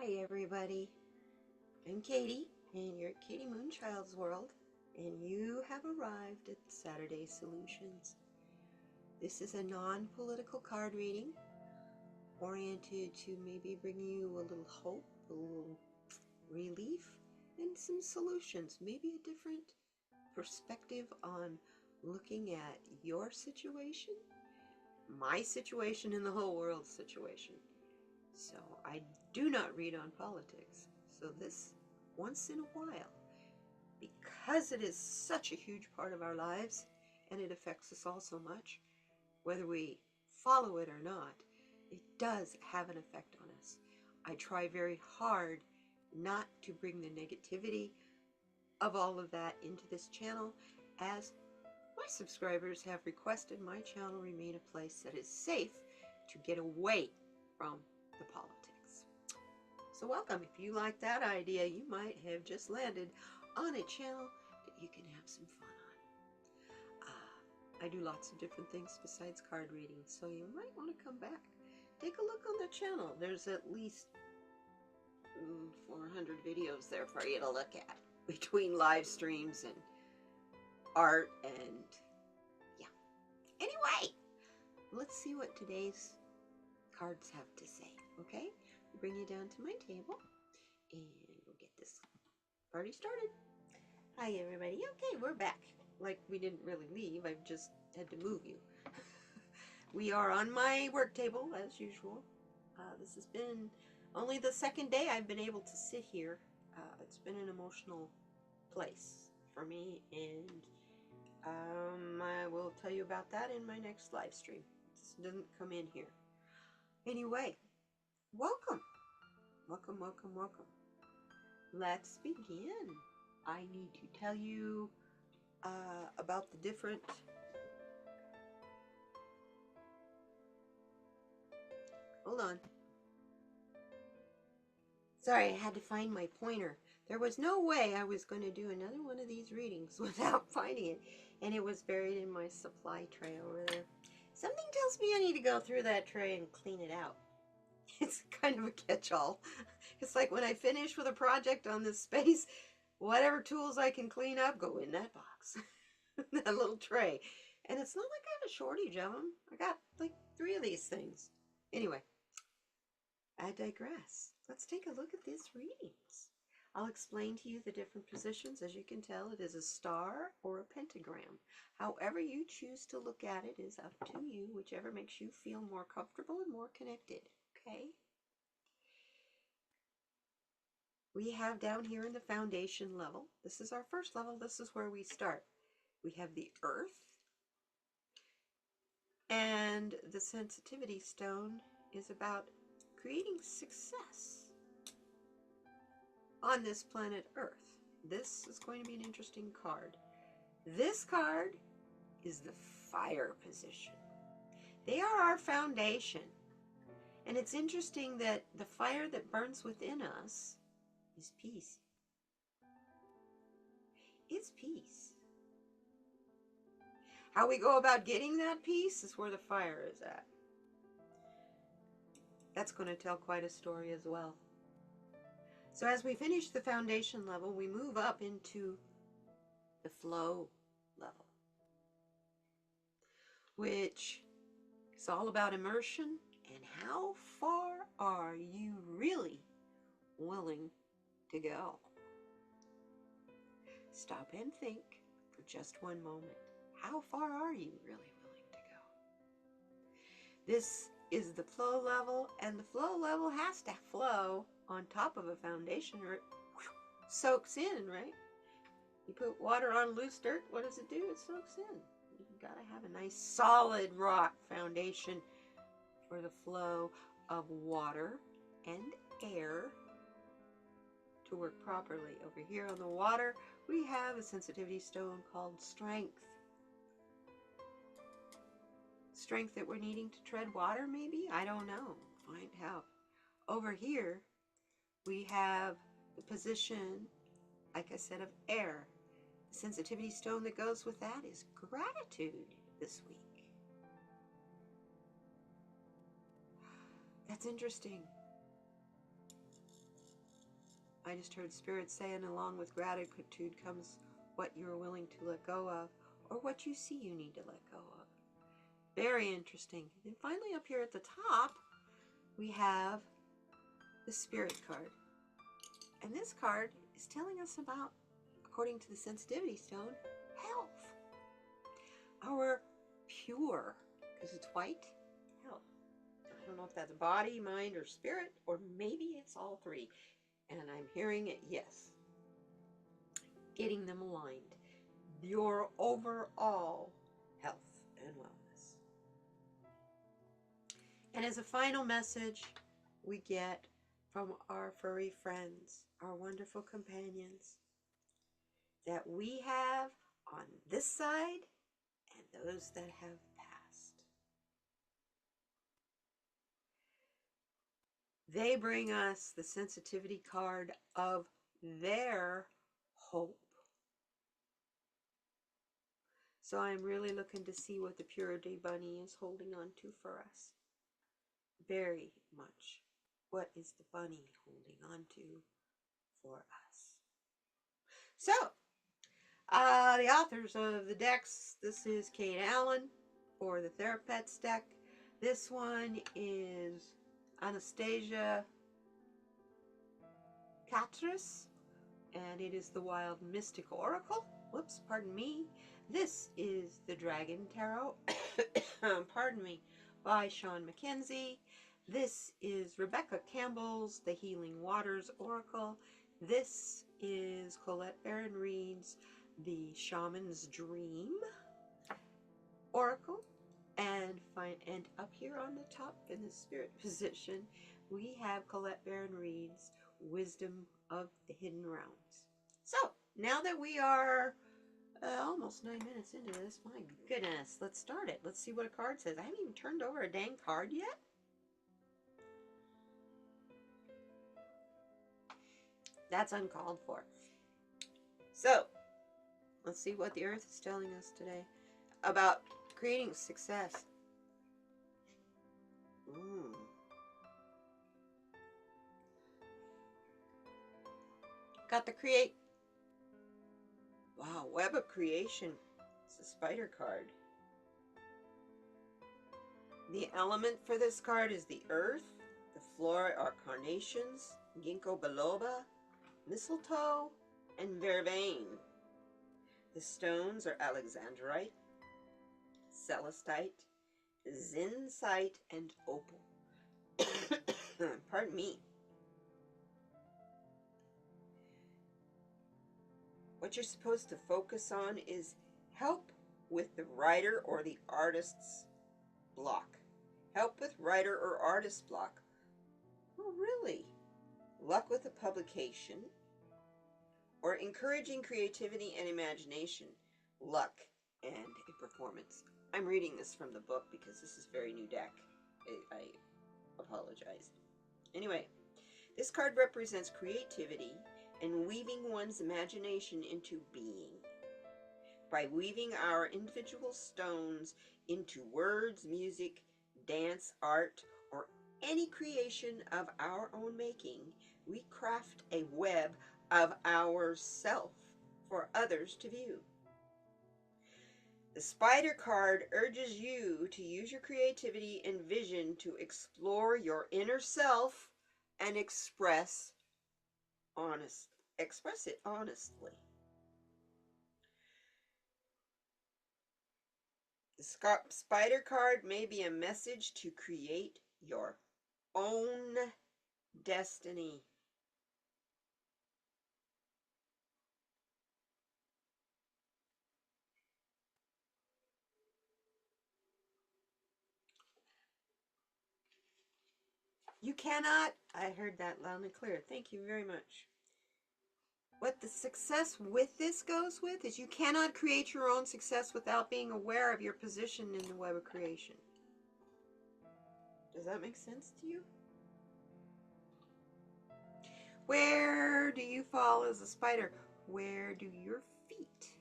Hi everybody, I'm Katie and you're at kdmoonchild's world, and you have arrived at Saturday Solutions. This is a non-political card reading oriented to maybe bring you a little hope, a little relief, and some solutions, maybe a different perspective on looking at your situation, my situation, and the whole world's situation. So I do not read on politics. So this, once in a while, because it is such a huge part of our lives and it affects us all so much, whether we follow it or not, it does have an effect on us. I try very hard not to bring the negativity of all of that into this channel, as my subscribers have requested my channel remain a place that is safe to get away from the politics. So welcome. If you like that idea, you might have just landed on a channel that you can have some fun on. I do lots of different things besides card reading, so you might want to come back. Take a look on the channel. There's at least 400 videos there for you to look at, between live streams and art and yeah. Anyway, let's see what today's cards have to say. Okay, I'll bring you down to my table and we'll get this party started. Hi everybody. Okay, we're back. Like, we didn't really leave, I've just had to move you. We are on my work table as usual. This has been only the second day I've been able to sit here. It's been an emotional place for me, and I will tell you about that in my next live stream. This doesn't come in here. Anyway, welcome. Welcome, welcome, welcome. Let's begin. I need to tell you about the different hold on. Sorry, I had to find my pointer. There was no way I was going to do another one of these readings without finding it, and it was buried in my supply tray over there. Something tells me I need to go through that tray and clean it out. It's kind of a catch-all. It's like when I finish with a project on this space, whatever tools I can clean up go in that box, that little tray. And it's not like I have a shortage of them. I got like 3 of these things. Anyway, I digress. Let's take a look at these readings. I'll explain to you the different positions. As you can tell, it is a star or a pentagram. However you choose to look at it is up to you, whichever makes you feel more comfortable and more connected. Okay? We have down here in the foundation level, this is our first level, this is where we start. We have the earth, and the sensitivity stone is about creating success on this planet Earth. This is going to be an interesting card. This card is the fire position. They are our foundation. And it's interesting that the fire that burns within us is peace. It's peace. How we go about getting that peace is where the fire is at. That's going to tell quite a story as well. So as we finish the foundation level, we move up into the flow level, which is all about immersion and how far are you really willing to go. Stop and think for just one moment. How far are you really willing to go? This is the flow level, and the flow level has to flow on top of a foundation or it soaks in, right? You put water on loose dirt, what does it do? It soaks in. You've got to have a nice solid rock foundation for the flow of water and air to work properly. Over here on the water, we have a sensitivity stone called strength. Strength that we're needing to tread water, maybe? I don't know. Find out. Over here, we have the position, like I said, of air. The sensitivity stone that goes with that is gratitude this week. That's interesting. I just heard Spirit saying, along with gratitude comes what you're willing to let go of, or what you see you need to let go of. Very interesting. And finally, up here at the top, we have the Spirit card. And this card is telling us about, according to the sensitivity stone, health. Our pure, because it's white, health. I don't know if that's body, mind, or spirit, or maybe it's all three. And I'm hearing it, yes. Getting them aligned. Your overall health and wellness. And as a final message, we get from our furry friends, our wonderful companions, that we have on this side and those that have passed. They bring us the sensitivity card of their hope. So I'm really looking to see what the Purity Bunny is holding on to for us. Very much. What is the bunny holding on to for us? So, the authors of the decks, this is Kate Allen for the Therapets deck. This one is Anastasia Catris, and it is the Wild Mystic Oracle. Whoops, pardon me. This is the Dragon Tarot, pardon me, by Sean McKenzie. This is Rebecca Campbell's The Healing Waters Oracle. This is Colette Baron Reed's The Shaman's Dream Oracle. And up here on the top in the spirit position, we have Colette Baron Reed's Wisdom of the Hidden Realms. So, now that we are almost 9 minutes into this, my goodness, let's start it. Let's see what a card says. I haven't even turned over a dang card yet. That's uncalled for. So, let's see what the earth is telling us today about creating success. Got the create. Wow, web of creation. It's a spider card. The element for this card is the earth. The flora are carnations, ginkgo biloba, mistletoe, and vervain. The stones are alexandrite, celestite, zincite, and opal. Pardon me. What you're supposed to focus on is help with the writer or the artist's block. Help with writer or artist block. Oh, really? Luck with a publication. Or encouraging creativity and imagination. Luck and a performance. I'm reading this from the book because this is a very new deck. I apologize. Anyway, this card represents creativity and weaving one's imagination into being. By weaving our individual stones into words, music, dance, art, or any creation of our own making, we craft a web of ourself for others to view. The Spider card urges you to use your creativity and vision to explore your inner self and express it honestly. The Spider card may be a message to create your own destiny. You cannot, I heard that loud and clear. Thank you very much. What the success with this goes with is you cannot create your own success without being aware of your position in the web of creation. Does that make sense to you? Where do you fall as a spider? Where do your feet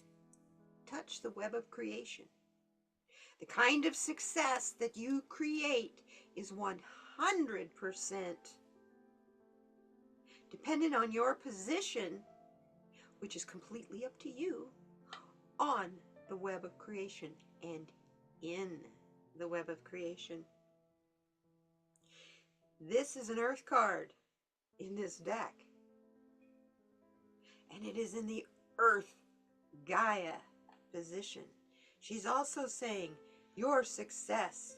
touch the web of creation? The kind of success that you create is 100% dependent on your position, which is completely up to you, on the web of creation and in the web of creation. This is an earth card in this deck, and it is in the earth Gaia position. She's also saying your success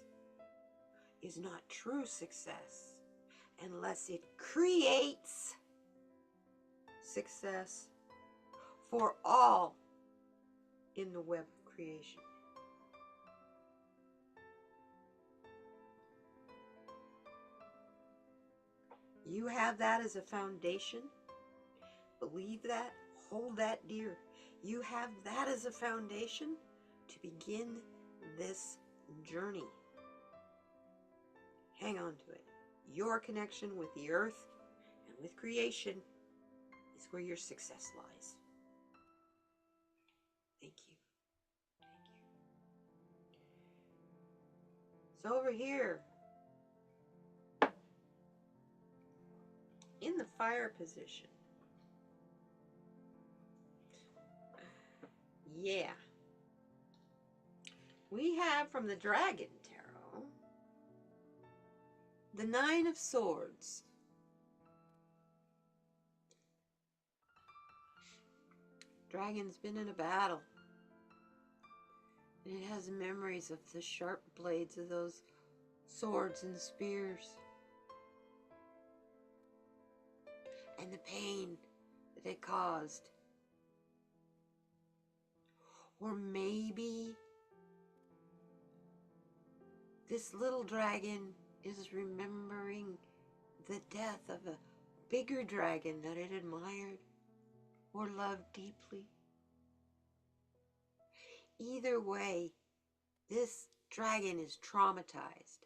is not true success unless it creates success for all in the web of creation. You have that as a foundation. Believe that. Hold that dear. You have that as a foundation to begin this journey. Hang on to it. Your connection with the earth and with creation is where your success lies. Thank you. Thank you. So over here, in the fire position, yeah, we have from the Dragon Tarot the Nine of Swords. Dragon's been in a battle, and it has memories of the sharp blades of those swords and spears, and the pain that it caused. Or maybe this little dragon is remembering the death of a bigger dragon that it admired or loved deeply. Either way, this dragon is traumatized.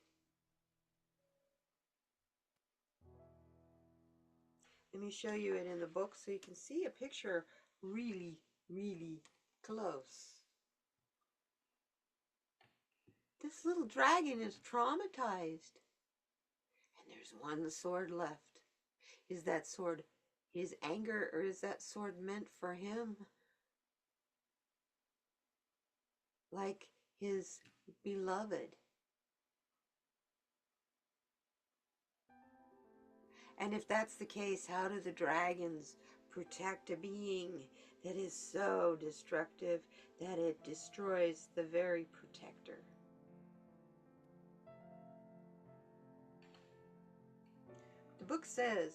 Let me show you it in the book so you can see a picture really, really close. This little dragon is traumatized. And there's one sword left. Is that sword his anger, or is that sword meant for him? Like his beloved. And if that's the case, how do the dragons protect a being that is so destructive that it destroys the very protector? The book says,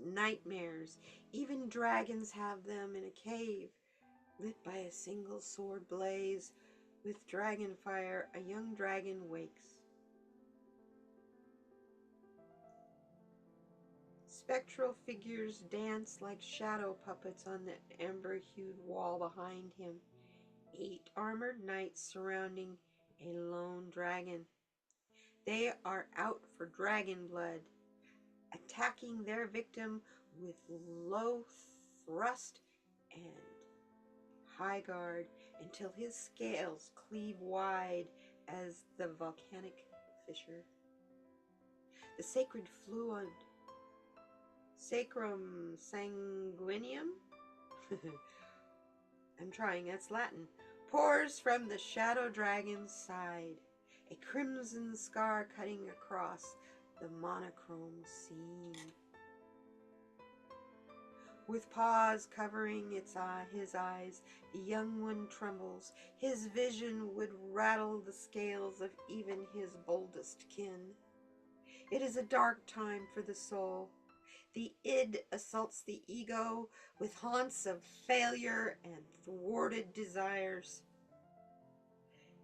nightmares, even dragons have them in a cave, lit by a single sword blaze. With dragon fire, a young dragon wakes. Spectral figures dance like shadow puppets on the amber-hued wall behind him. 8 armored knights surrounding a lone dragon. They are out for dragon blood, attacking their victim with low thrust and high guard until his scales cleave wide as the volcanic fissure. The sacred fluid, sacrum sanguineum, I'm trying, that's Latin, pours from the shadow dragon's side, a crimson scar cutting across the monochrome scene. With paws covering his eyes, the young one trembles. His vision would rattle the scales of even his boldest kin. It is a dark time for the soul. The id assaults the ego with haunts of failure and thwarted desires.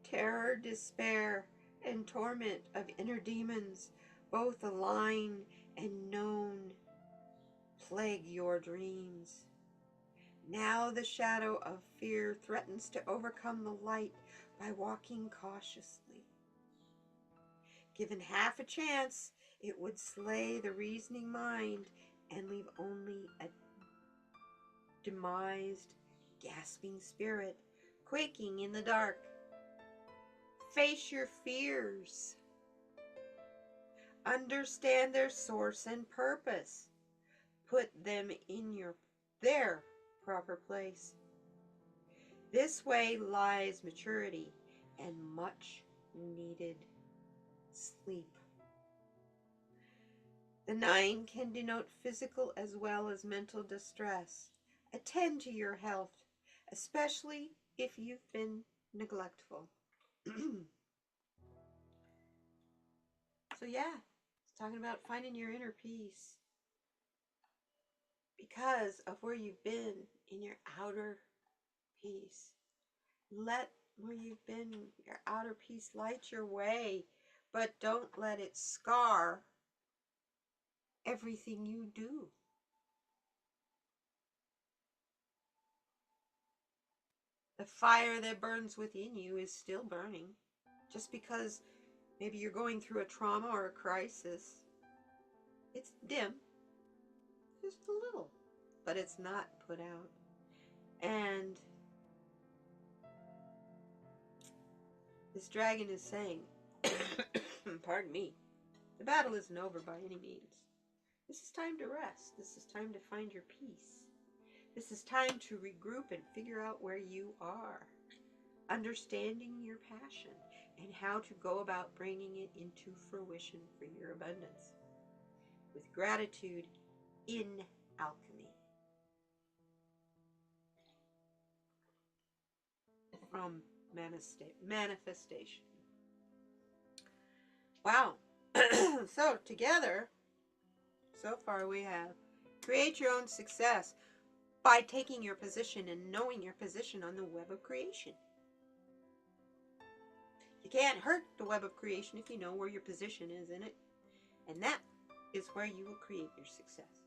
Terror, despair, and torment of inner demons, both align and known, plague your dreams. Now the shadow of fear threatens to overcome the light by walking cautiously. Given half a chance, it would slay the reasoning mind and leave only a demised, gasping spirit, quaking in the dark. Face your fears. Understand their source and purpose. put them in their proper place. This way lies maturity and much needed sleep. The 9 can denote physical as well as mental distress. Attend to your health, especially if you've been neglectful. So yeah, it's talking about finding your inner peace because of where you've been in your outer peace. Let where you've been, your outer peace, light your way, but don't let it scar everything you do. The fire that burns within you is still burning. Just because maybe you're going through a trauma or a crisis, it's dim, just a little, but it's not put out. And this dragon is saying, pardon me, the battle isn't over by any means. This is time to rest. This is time to find your peace. This is time to regroup and figure out where you are, understanding your passion and how to go about bringing it into fruition for your abundance with gratitude in alchemy. From manifestation. Wow. So together, so far we have create your own success by taking your position and knowing your position on the web of creation. You can't hurt the web of creation if you know where your position is in it. And that is where you will create your success.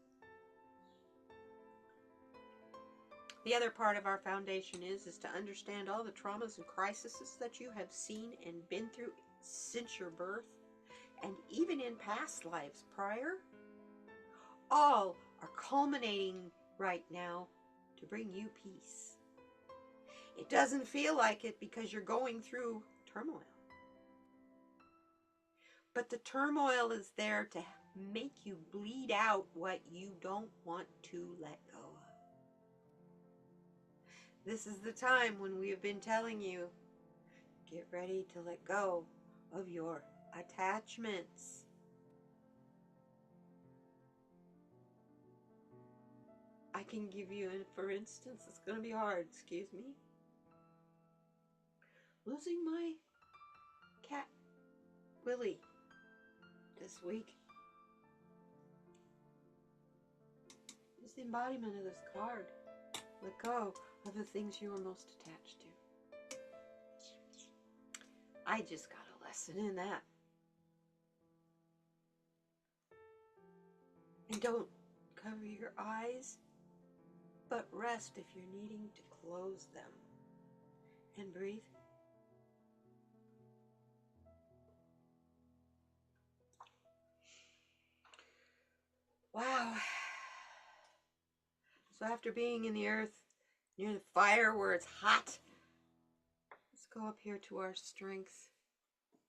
The other part of our foundation is to understand all the traumas and crises that you have seen and been through since your birth, and even in past lives prior, all are culminating right now to bring you peace. It doesn't feel like it because you're going through turmoil. But the turmoil is there to make you bleed out what you don't want to let go of. This is the time when we have been telling you, get ready to let go of your attachments. I can give you, for instance, it's going to be hard, excuse me. Losing my cat, Willie, this week. It's the embodiment of this card. Let go of the things you are most attached to. I just got a lesson in that. And don't cover your eyes, but rest if you're needing to close them. And breathe. Wow. So after being in the earth, near the fire where it's hot, let's go up here to our strength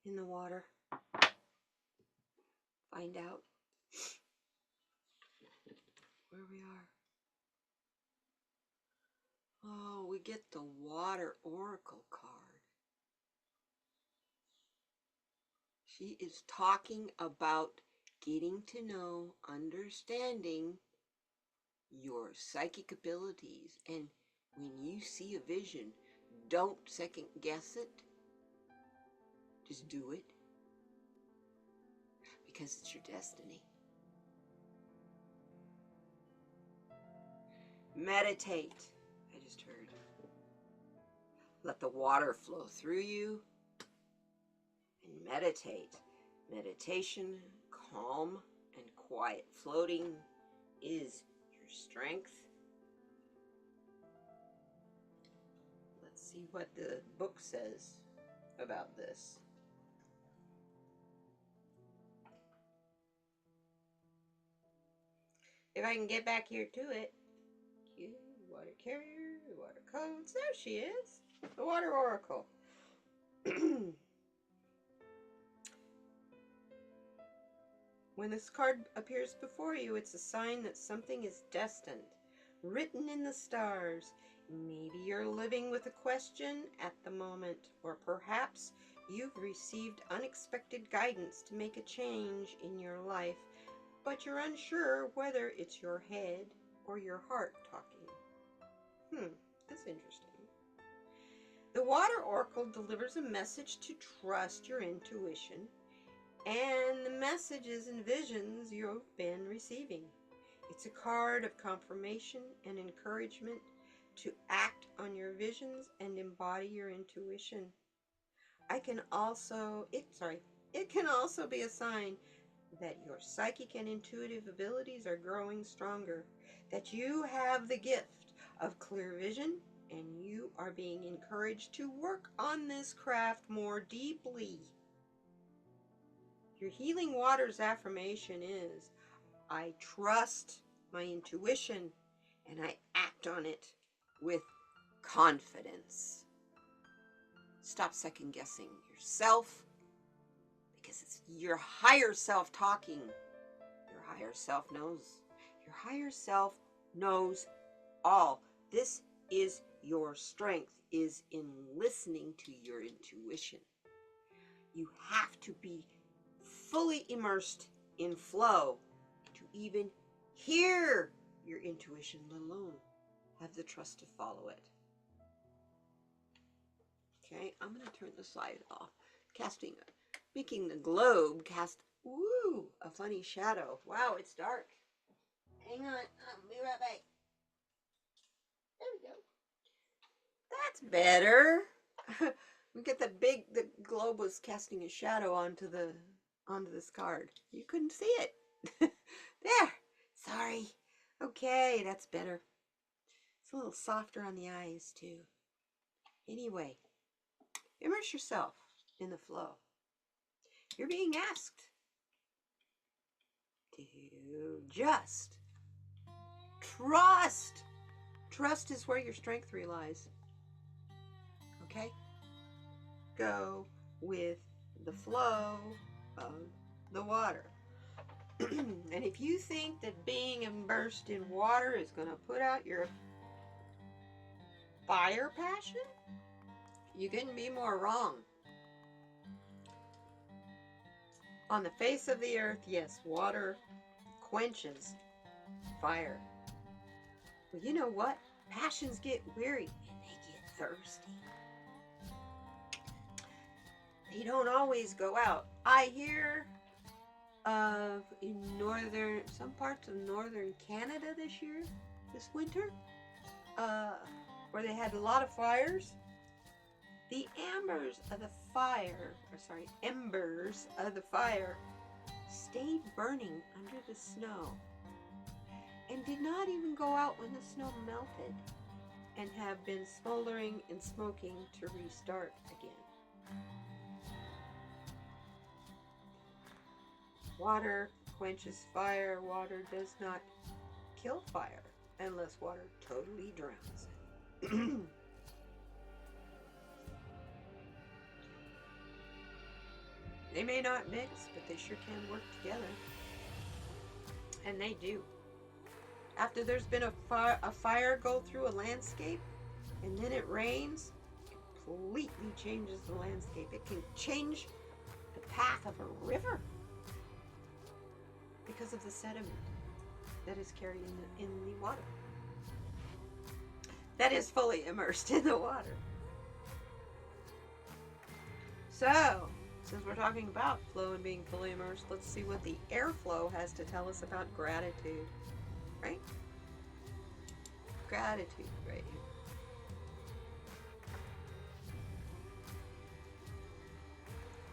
in the water. Find out where we are. Oh, we get the water oracle card. She is talking about getting to know, understanding your psychic abilities. And when you see a vision, don't second guess it. Just do it. Because it's your destiny. Meditate. I just heard. Let the water flow through you. And meditate. Meditation, calm and quiet floating is your strength. Let's see what the book says about this. If I can get back here to it. Q, water carrier, water codes. There she is. The water oracle. When this card appears before you, it's a sign that something is destined, written in the stars. Maybe you're living with a question at the moment, or perhaps you've received unexpected guidance to make a change in your life, but you're unsure whether it's your head or your heart talking. That's interesting. The Water Oracle delivers a message to trust your intuition and the messages and visions you've been receiving. It's a card of confirmation and encouragement to act on your visions and embody your intuition. It can also be a sign that your psychic and intuitive abilities are growing stronger, that you have the gift of clear vision, and you are being encouraged to work on this craft more deeply. Your Healing Waters affirmation is, I trust my intuition and I act on it with confidence. Stop second guessing yourself, because it's your higher self talking. Your higher self knows. Your higher self knows all. This is your strength, is in listening to your intuition. You have to be fully immersed in flow to even hear your intuition, let alone have the trust to follow it. Okay, I'm going to turn the slide off. Making the globe cast, a funny shadow. Wow, it's dark. Hang on, I'll be right back. There we go. That's better. We get the globe was casting a shadow onto this card. You couldn't see it. There. Sorry. Okay, that's better. It's a little softer on the eyes too. Anyway, immerse yourself in the flow. You're being asked to just trust. Trust is where your strength relies. Okay? Go with the flow of the water. And if you think that being immersed in water is going to put out your fire passion, you couldn't be more wrong. On the face of the earth, yes, water quenches fire. But you know what? Passions get weary and they get thirsty. They don't always go out. I hear of in some parts of northern Canada this winter, where they had a lot of fires. The embers of the fire stayed burning under the snow and did not even go out when the snow melted, and have been smoldering and smoking to restart again. Water quenches fire. Water does not kill fire unless water totally drowns it. They may not mix, but they sure can work together. And they do. After there's been a fire go through a landscape, and then it rains, it completely changes the landscape. It can change the path of a river because of the sediment that is carried in the water. That is fully immersed in the water. So, since we're talking about flow and being fully immersed, let's see what the airflow has to tell us about gratitude. Right? Gratitude right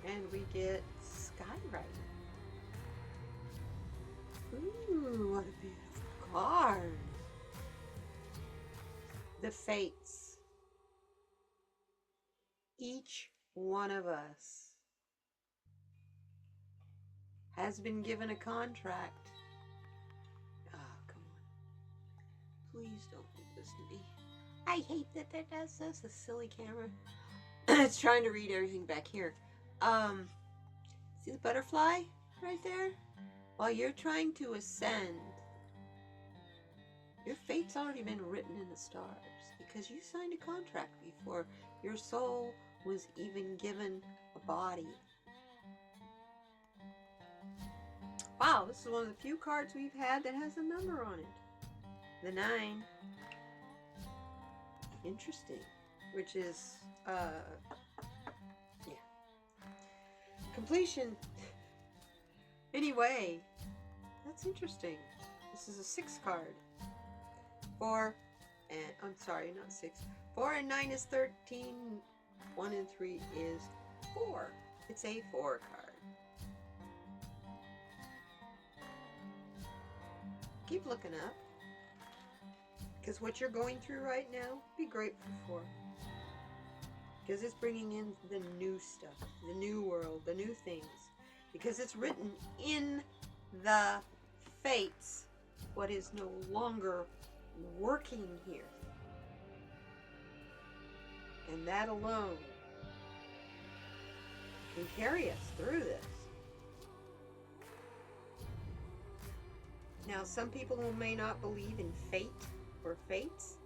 here. And we get skywriting. Ooh, what a beautiful card. The fates. Each one of us has been given a contract. Oh, come on. Please don't do this to me. I hate that does this. A silly camera. It's trying to read everything back here. See the butterfly right there? While you're trying to ascend, your fate's already been written in the stars because you signed a contract before your soul was even given a body. Wow, this is one of the few cards we've had that has a number on it. The 9. Interesting. Which is, yeah. Completion. Anyway, that's interesting. This is a 6 card. 4 and, I'm sorry, not 6. 4 and 9 is 13. 1 and 3 is 4. It's a 4 card. Keep looking up. Because what you're going through right now, be grateful for. Because it's bringing in the new stuff, the new world, the new things. Because it's written in the fates what is no longer working here. And that alone can carry us through this. Now, some people who may not believe in fate or fates,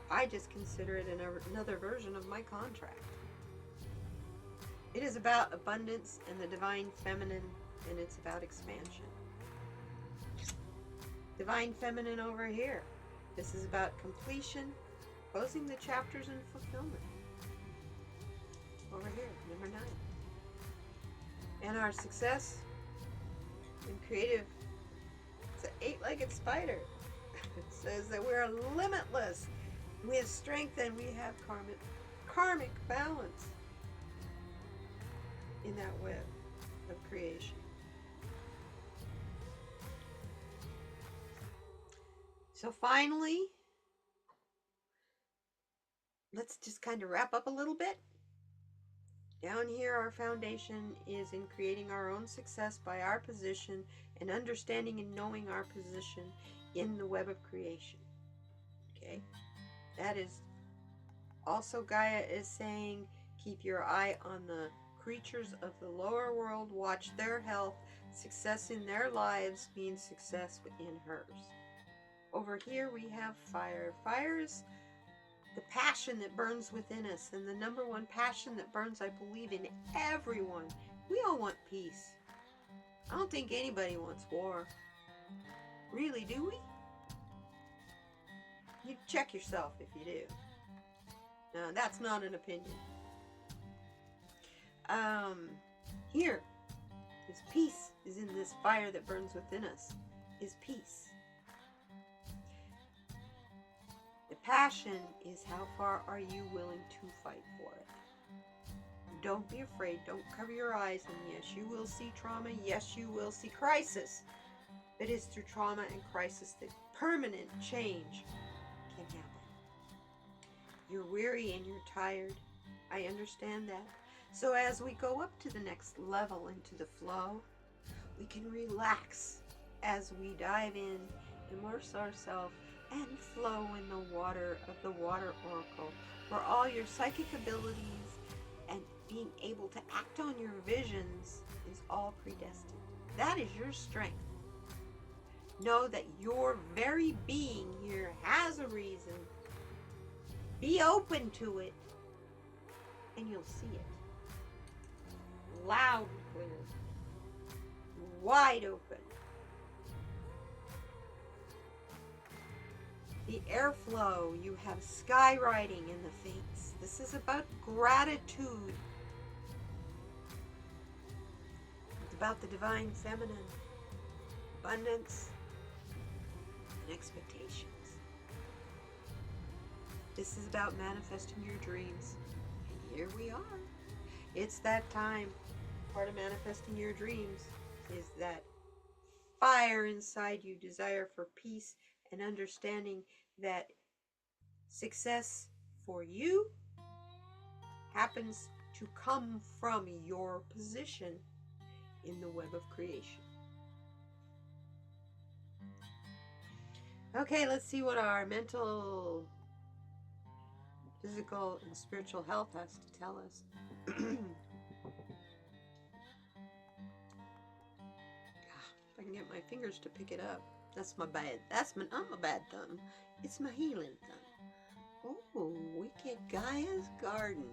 I just consider it another version of my contract. It is about abundance and the divine feminine, and it's about expansion. Divine feminine over here. This is about completion, closing the chapters and fulfillment. Over here, number 9. And our success in creative, it's an 8-legged spider. It says that we're limitless. We have strength and we have karmic balance in that web of creation. So finally, let's just kind of wrap up a little bit. Down here, our foundation is in creating our own success by our position and understanding and knowing our position in the web of creation. Okay? That is also, Gaia is saying, keep your eye on the creatures of the lower world, watch their health. Success in their lives means success within hers. Over here we have fire. Fire is the passion that burns within us, and the number one passion that burns, I believe, in everyone. We all want peace. I don't think anybody wants war. Really, do we? You check yourself if you do. Now, that's not an opinion. Here is peace, is in this fire that burns within us, is peace. The passion is how far are you willing to fight for it. Don't be afraid. Don't cover your eyes. And yes, you will see trauma. Yes, you will see crisis. It is through trauma and crisis that permanent change can happen. You're weary and you're tired. I understand that. So as we go up to the next level into the flow, we can relax as we dive in, immerse ourselves, and flow in the water of the water oracle, where all your psychic abilities and being able to act on your visions is all predestined. That is your strength. Know that your very being here has a reason. Be open to it, and you'll see it. Loud and clear. Wide open. The airflow, you have skywriting in the fates. This is about gratitude. It's about the divine feminine, abundance, and expectations. This is about manifesting your dreams. And here we are. It's that time. Part of manifesting your dreams is that fire inside you, desire for peace and understanding that success for you happens to come from your position in the web of creation. Okay, let's see what our mental, physical, and spiritual health has to tell us. If I can even get my fingers to pick it up. That's my bad. That's not my bad thumb. It's my healing thumb. Oh, Wicked Gaia's Garden.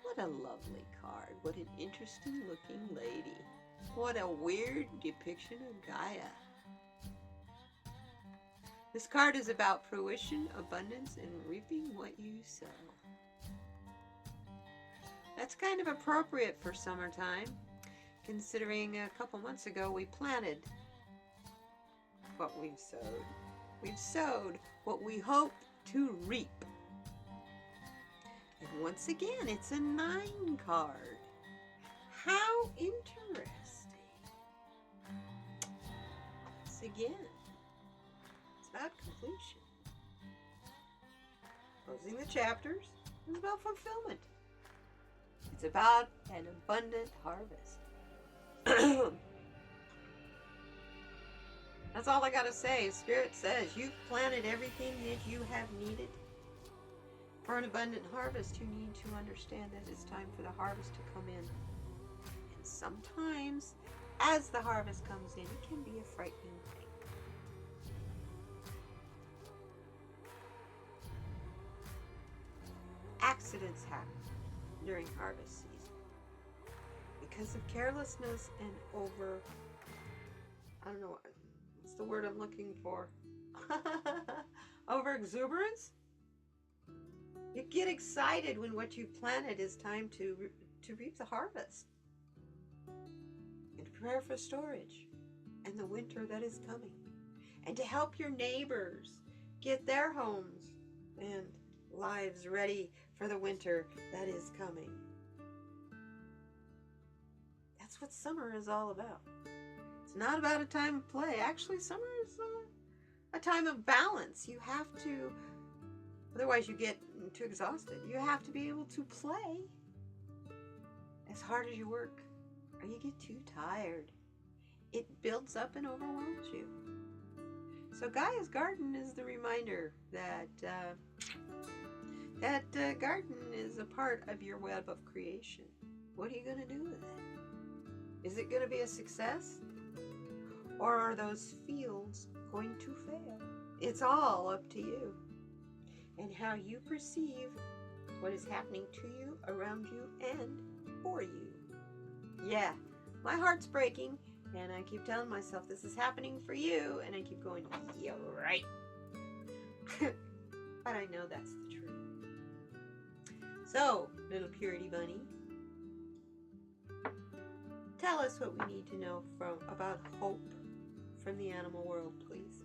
What a lovely card. What an interesting looking lady. What a weird depiction of Gaia. This card is about fruition, abundance, and reaping what you sow. That's kind of appropriate for summertime, considering a couple months ago we planted what we've sowed. We've sowed what we hope to reap. And once again, it's a 9 card. How interesting. Once again, it's about completion. Closing the chapters is about fulfillment. It's about an abundant harvest. That's all I gotta say. Spirit says you've planted everything that you have needed. For an abundant harvest, you need to understand that it's time for the harvest to come in. And sometimes, as the harvest comes in, it can be a frightening thing. Accidents happen during harvest season because of carelessness and I don't know, what's the word I'm looking for? Over exuberance? You get excited when what you've planted is time to reap the harvest and prepare for storage and the winter that is coming, and to help your neighbors get their homes and lives ready for the winter that is coming. That's what summer is all about. It's not about a time of play. Actually, summer is a time of balance. You have to, otherwise you get too exhausted. You have to be able to play as hard as you work, or you get too tired. It builds up and overwhelms you. So Gaia's Garden is the reminder that that garden is a part of your web of creation. What are you going to do with it? Is it going to be a success? Or are those fields going to fail? It's all up to you and how you perceive what is happening to you, around you, and for you. Yeah, my heart's breaking, and I keep telling myself this is happening for you, and I keep going, yeah, right. But I know that's the truth. So, little Purity Bunny, tell us what we need to know about hope from the animal world, please.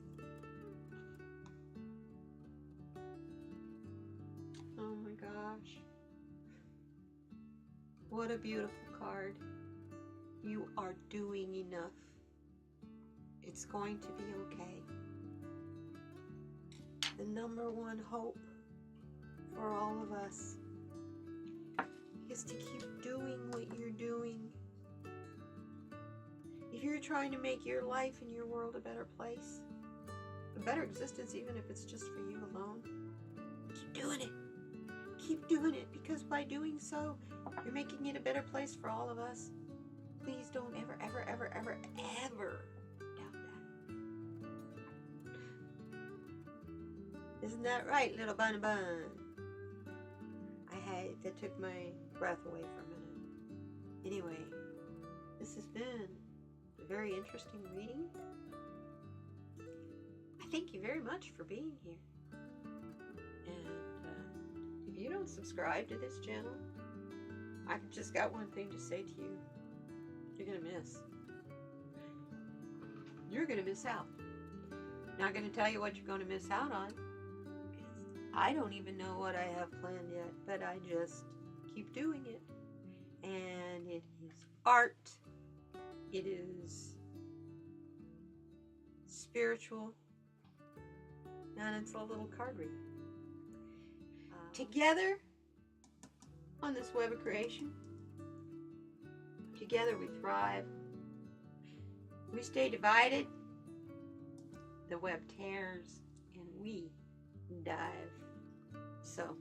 Oh my gosh. What a beautiful card. You are doing enough. It's going to be okay. The number one hope for all of us is to keep doing what you're doing. If you're trying to make your life and your world a better place, a better existence, even if it's just for you alone, keep doing it. Keep doing it, because by doing so, you're making it a better place for all of us. Please don't ever, ever, ever, ever, ever doubt that. Isn't that right, little bun bun? That took my breath away for a minute. Anyway, this has been a very interesting reading. I thank you very much for being here. And if you don't subscribe to this channel, I've just got one thing to say to you. You're going to miss. You're going to miss out. Not going to tell you what you're going to miss out on. I don't even know what I have planned yet, but I just keep doing it. And it is art. It is spiritual. And it's a little card reading. Together on this web of creation, together we thrive. We stay divided. The web tears and we dive. So,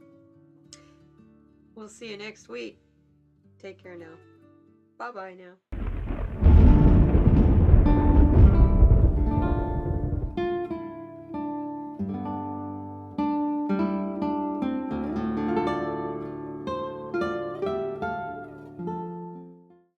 we'll see you next week. Take care now. Bye-bye now.